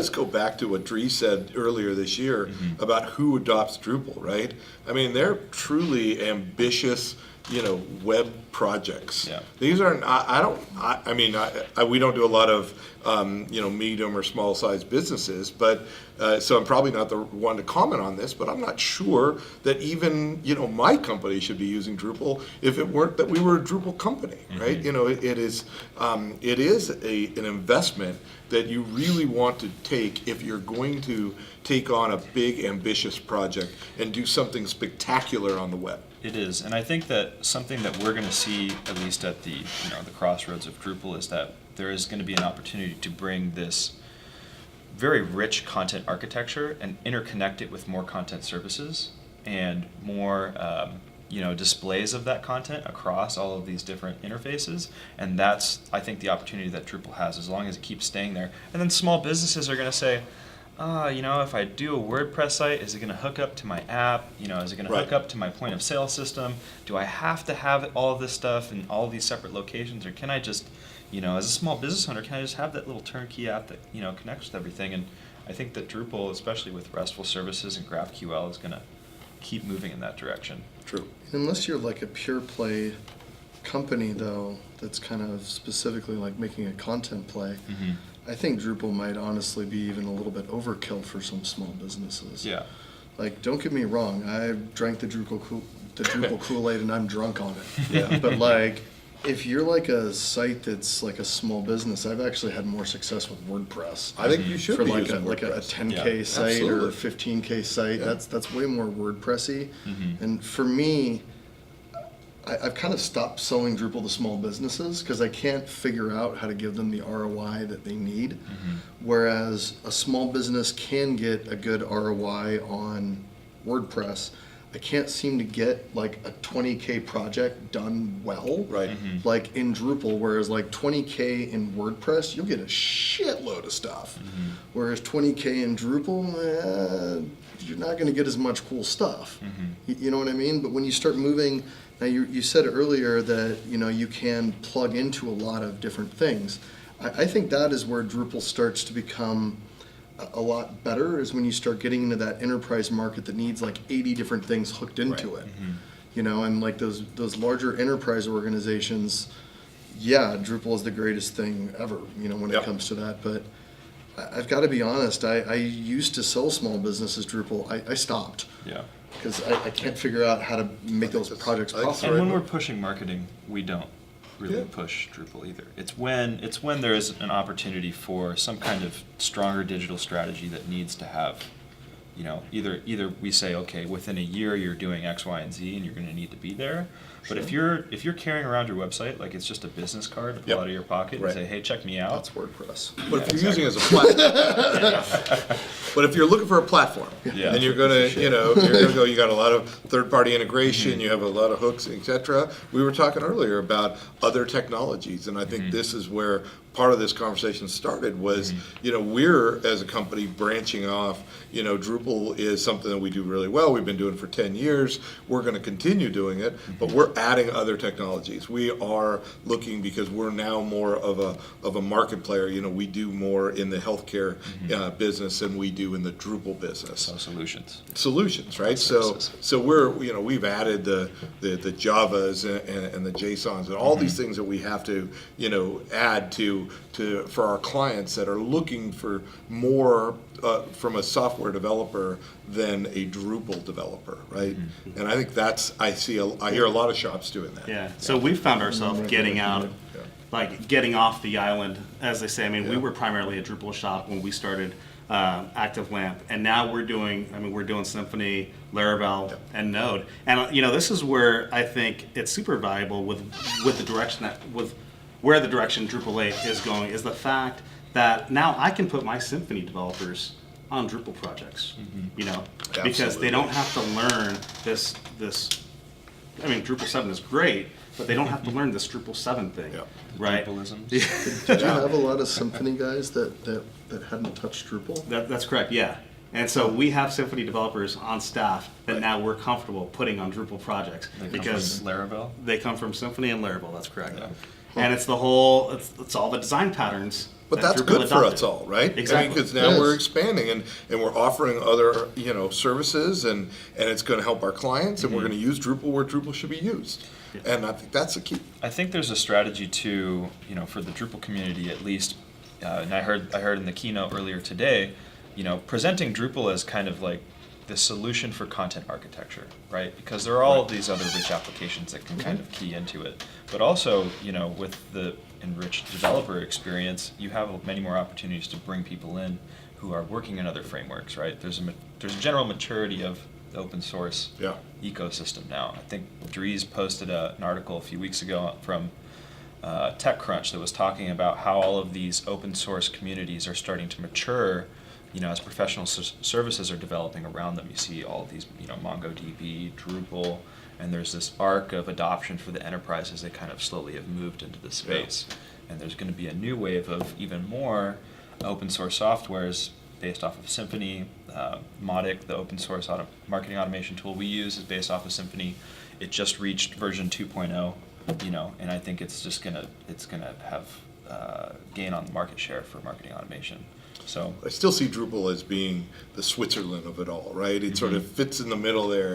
does go back to what Dries said earlier this year about who adopts Drupal, right? I mean, they're truly ambitious, web projects. Yeah. These aren't. We don't do a lot of, medium or small sized businesses, but so I'm probably not the one to comment on this. But I'm not sure that even my company should be using Drupal if it weren't that we were a Drupal company, right? It is an investment that you really want to take if you're going to take on a big ambitious project and do something spectacular on the web. It is, and I think that something that we're going to see, at least at the the crossroads of Drupal, is that there is going to be an opportunity to bring this very rich content architecture and interconnect it with more content services and more displays of that content across all of these different interfaces. And that's, I think, the opportunity that Drupal has, as long as it keeps staying there. And then small businesses are going to say, if I do a WordPress site, is it going to hook up to my app? Is it going to hook up to my point of sale system? Do I have to have all of this stuff in all of these separate locations, or can I just, as a small business owner, can I just have that little turnkey app that connects with everything? And I think that Drupal, especially with RESTful services and GraphQL, is going to keep moving in that direction. True. Unless you're like a pure play company, though, that's kind of specifically like making a content play. I think Drupal might honestly be even a little bit overkill for some small businesses. Yeah. Like, don't get me wrong, I drank the Drupal Kool-Aid and I'm drunk on it. Yeah. But like, if you're like a site that's like a small business, I've actually had more success with WordPress. I think you should for be like a using WordPress. 10K site or a Absolutely. 15K site. Yeah. That's way more WordPressy. And for me, I've kind of stopped selling Drupal to small businesses because I can't figure out how to give them the ROI that they need. Whereas a small business can get a good ROI on WordPress. I can't seem to get like a 20K project done well, Right. like in Drupal, whereas like 20K in WordPress, you'll get a shitload of stuff. Whereas 20K in Drupal, you're not going to get as much cool stuff. You know what I mean? But when you start moving, now you said earlier that you can plug into a lot of different things. I think that is where Drupal starts to become a lot better, is when you start getting into that enterprise market that needs like 80 different things hooked into it. And like those larger enterprise organizations, Drupal is the greatest thing ever, when it comes to that. But I've got to be honest, I used to sell small businesses Drupal. I stopped. Yeah. Because I can't figure out how to make those projects I think it's profitable. And when we're pushing marketing, we don't really push Drupal either. It's when there is an opportunity for some kind of stronger digital strategy that needs to have, either we say, okay, within a year you're doing X, Y, and Z, and you're going to need to be there. But if you're carrying around your website like it's just a business card to pull out of your pocket and say, hey, check me out. That's WordPress. But if you're using it as a platform, but if you're looking for a platform, and you're gonna, you got a lot of third-party integration, you have a lot of hooks, etc. We were talking earlier about other technologies, and I think this is where part of this conversation started was, we're as a company branching off. Drupal is something that we do really well. We've been doing it for 10 years. We're going to continue doing it, but we're adding other technologies. We are looking, because we're now more of a market player. We do more in the healthcare business than we do in the Drupal business. So Solutions, right? So we're we've added the Javas and the JSONs and all these things that we have to add to for our clients that are looking for more from a software developer than a Drupal developer, right? And I think I hear a lot of shops doing that. Yeah. So we found ourselves getting out, like getting off the island, as they say. I mean, we were primarily a Drupal shop when we started ActiveLAMP, and now we're doing Symfony, Laravel, and Node. And this is where I think it's super valuable with the direction where the direction Drupal 8 is going, is the fact that now I can put my Symfony developers on Drupal projects, because they don't have to learn this. I mean, Drupal 7 is great, but they don't have to learn this Drupal 7 thing, right? Drupalisms. Did you have a lot of Symfony guys that hadn't touched Drupal? That's correct, yeah. And so we have Symfony developers on staff that now we're comfortable putting on Drupal projects because Laravel. they come from Symfony and Laravel. That's correct. Yeah. And it's all the design patterns But that's Drupal good for adopted. us all, right? Exactly. Because now Yes. we're expanding and we're offering other, services and it's gonna help our clients and we're gonna use Drupal where Drupal should be used. And I think that's the key. I think there's a strategy too, for the Drupal community at least, and I heard in the keynote earlier today, presenting Drupal as kind of like the solution for content architecture, right? Because there are all of these other rich applications that can kind of key into it. But also, with the enriched developer experience, you have many more opportunities to bring people in who are working in other frameworks, right? There's a general maturity of the open source Yeah. ecosystem now. I think Dries posted an article a few weeks ago from TechCrunch that was talking about how all of these open source communities are starting to mature, as professional services are developing around them. You see all of these, MongoDB, Drupal, and there's this arc of adoption for the enterprise as they kind of slowly have moved into the space. And there's going to be a new wave of even more open source softwares based off of Symfony. Mautic, the open source marketing automation tool we use, is based off of Symfony. It just reached version 2.0, and I think it's gonna have gain on market share for marketing automation. So I still see Drupal as being the Switzerland of it all, right? It sort of fits in the middle there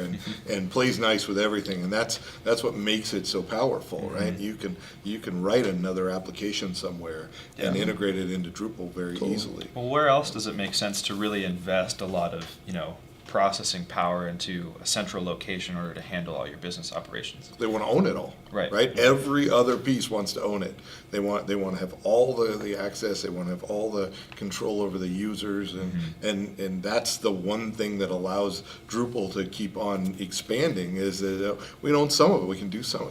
and plays nice with everything, and that's what makes it so powerful, right? You can write another application somewhere and integrate it into Drupal very easily. Well, where else does it make sense to really invest a lot of, processing power into a central location in order to handle all your business operations? They want to own it all, Right. right? Every other piece wants to own it. They want to have all the access. They want to have all the control over the users, and that's the one thing that allows Drupal to keep on expanding. Is that we own some of it. We can do some.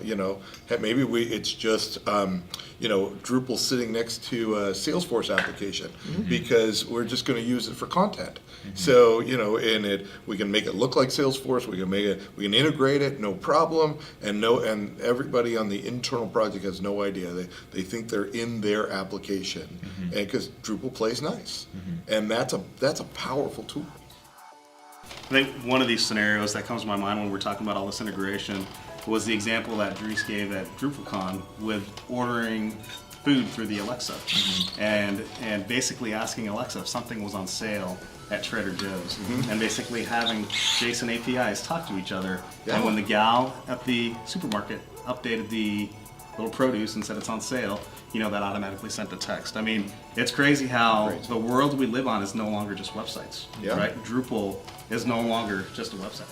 Maybe it's just Drupal sitting next to a Salesforce application because we're just going to use it for content. So we can make it look like Salesforce. We can integrate it, no problem, and everybody on the internal project has no idea. They think they're in their application, and because Drupal plays nice, and that's a powerful tool. I think one of these scenarios that comes to my mind when we're talking about all this integration was the example that Dries gave at DrupalCon with ordering food through the Alexa, and basically asking Alexa if something was on sale at Trader Joe's, and basically having JSON APIs talk to each other. And when the gal at the supermarket updated the little produce and said it's on sale, that automatically sent a text. I mean, it's crazy how the world we live on is no longer just websites, right? Drupal is no longer just a website.